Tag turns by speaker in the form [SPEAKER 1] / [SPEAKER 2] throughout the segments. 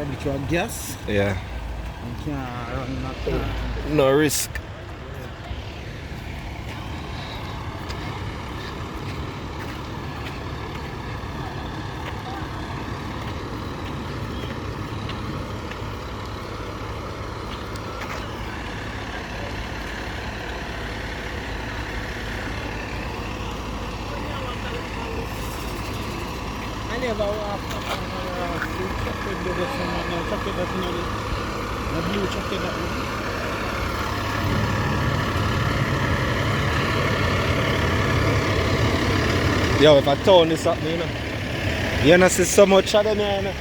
[SPEAKER 1] Probably through a gas.
[SPEAKER 2] Yeah.
[SPEAKER 1] You can't run that car.
[SPEAKER 2] No risk.
[SPEAKER 1] I never walk up on a fruit chocolate do this one, no chocolate that you know the blue chocolate that one.
[SPEAKER 2] Yo, if I turn this up, you know. You know, see so much of them here, you know.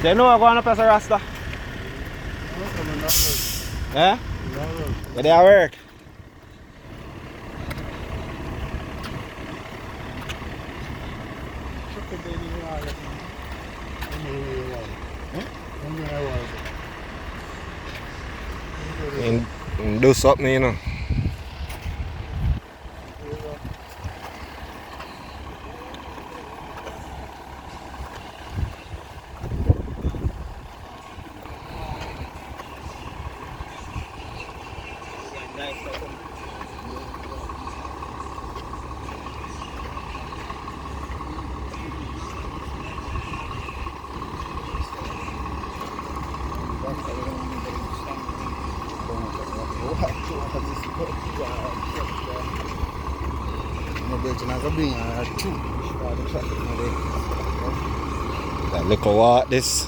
[SPEAKER 2] So you know I'm going up as a Rasta? Eh? Yeah, they are work.
[SPEAKER 1] Chocolate they need all that.
[SPEAKER 2] And do something, you know. That little what this?